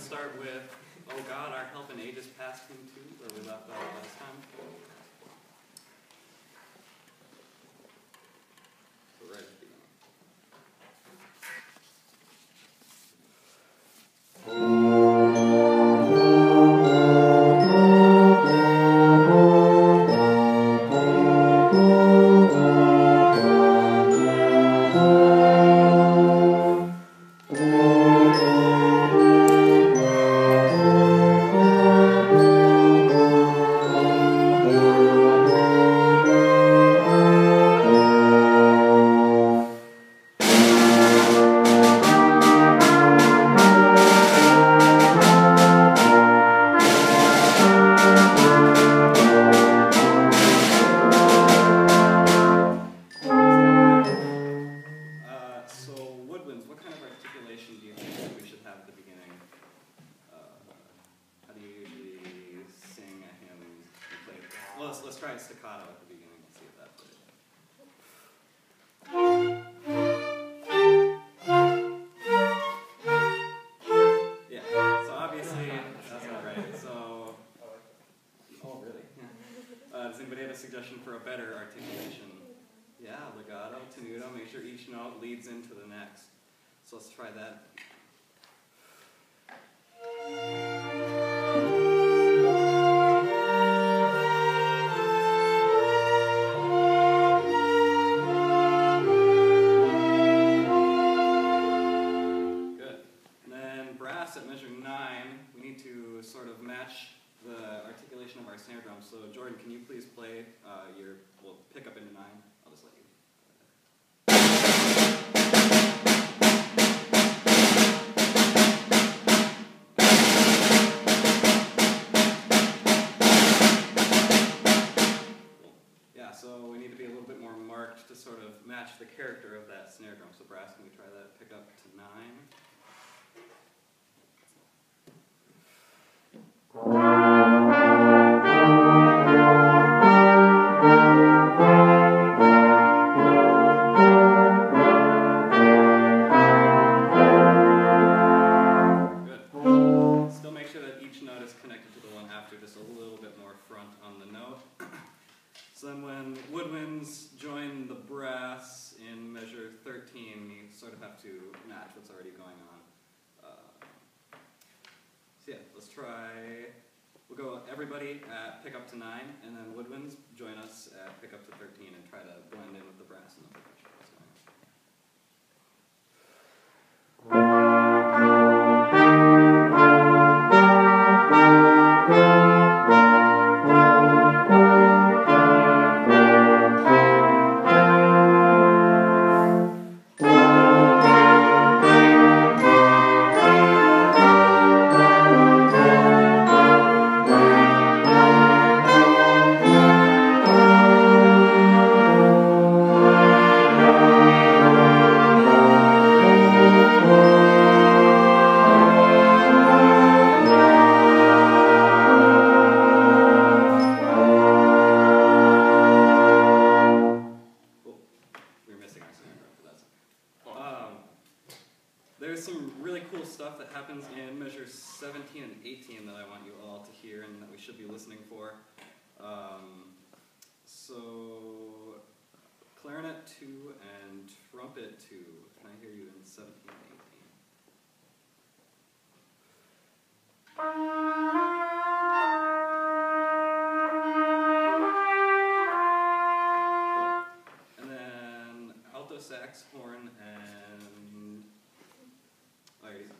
start with, oh God, our help in ages past hymn 2, where we left off last time. So right at the beginning. Let's try a staccato at the beginning and see if that plays. Yeah, so obviously that's not right. So, oh really? Yeah. Does anybody have a suggestion for a better articulation? Yeah, legato, tenuto, make sure each note leads into the next. So let's try that. At measure 9, we need to sort of match the articulation of our snare drum. So Jordan, can you please play we'll pick up into 9. I'll just let you. Cool. Yeah, so we need to be a little bit more marked to sort of match the character of that snare drum. So brass, can we try that? Pick up to 9. Just a little bit more front on the note. So then when woodwinds join the brass in measure 13, you sort of have to match what's already going on. So yeah, let's try, we'll go everybody at pick up to 9, and then woodwinds join us at pick up to 13 and try to blend in with the brass and the percussion. There's some really cool stuff that happens in measures 17 and 18 that I want you all to hear and that we should be listening for. So, clarinet 2 and trumpet 2. Can I hear you in 17 and 18? And then alto sax, horn, and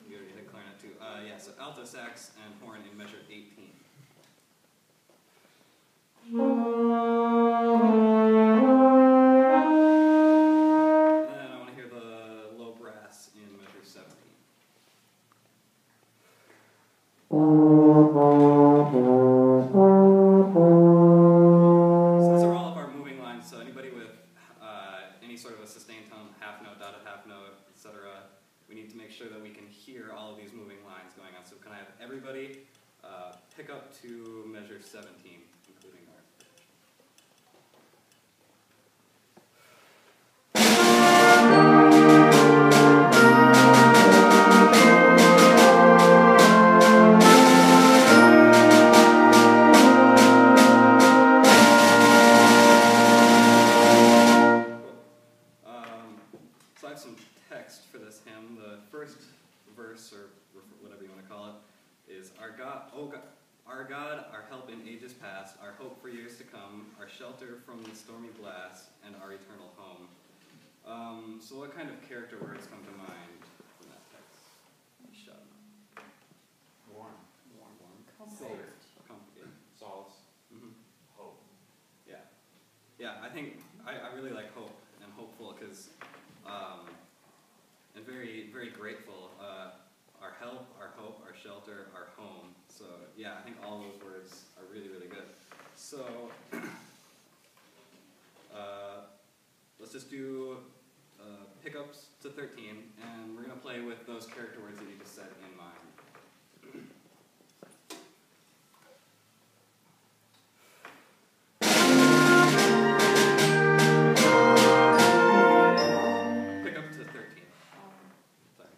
you already had clarinet too. Yeah, so alto sax and horn in measure 18. And then I want to hear the low brass in measure 17. So these are all of our moving lines, so anybody with any sort of a sustained tone, half note, dotted half note, etc., we need to make sure that we can hear all of these moving lines going on. So can I have everybody pick up to measure 17, including our... is our God, oh God, our God, our help in ages past, our hope for years to come, our shelter from the stormy blast, and our eternal home. So what kind of character words come to mind from that text? Shut up. Warm. Safe. Comforting. Solace. Hope. Yeah. Yeah, I think I really like hope and hopeful because, and very, very grateful. Our help, our hope, our shelter, our home. So yeah, I think all those words are really, really good. So let's just do pickups to 13, and we're going to play with those character words that you just said in mind. Pickup to 13. Sorry.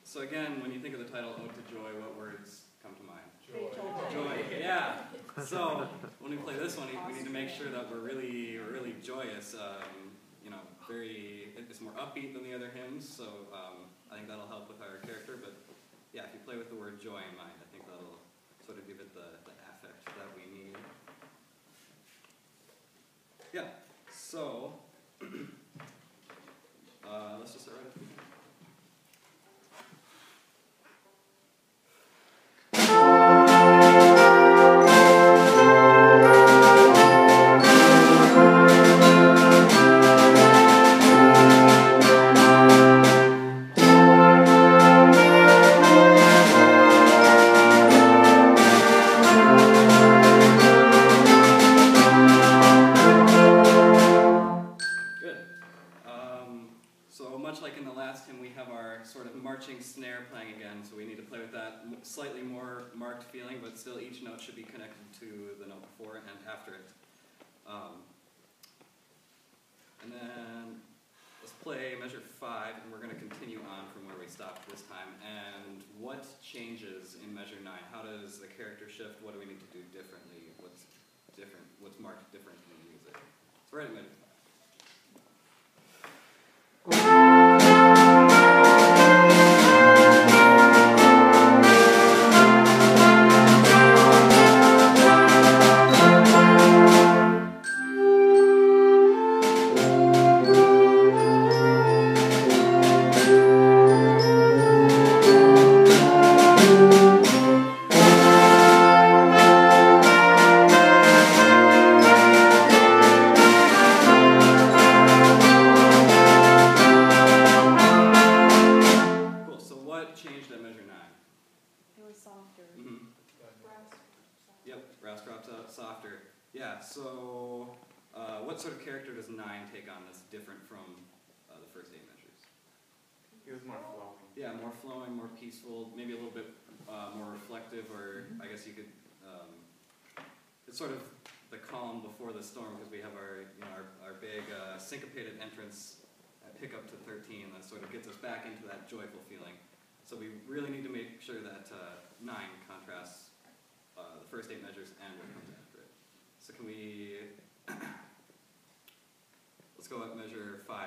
So again, when you think of the title Ode to Joy, what words come to mind? Joy, yeah. So when we play this one, we need to make sure that we're really joyous. You know, it's more upbeat than the other hymns, so I think that'll help with our character. But yeah, if you play with the word joy in mind, I think that'll sort of give it the affect that we need. Yeah, so let's just start right at the beginning. Much like in the last hymn, we have our sort of marching snare playing again, so we need to play with that slightly more marked feeling, but still each note should be connected to the note before and after it. And then let's play measure 5, and we're going to continue on from where we stopped this time. And what changes in measure 9? How does the character shift? What do we need to do differently? What's different? What's marked different in the music? So we're at measure 5. So what sort of character does 9 take on that's different from the first 8 measures? He was more flowing. Yeah, more flowing, more peaceful, maybe a little bit more reflective, or I guess you could, it's sort of the calm before the storm, because we have our, our big syncopated entrance at pickup to 13 that sort of gets us back into that joyful feeling. So we really need to make sure that 9 contrasts the first 8 measures and what comes after it. So can we, let's go at measure 5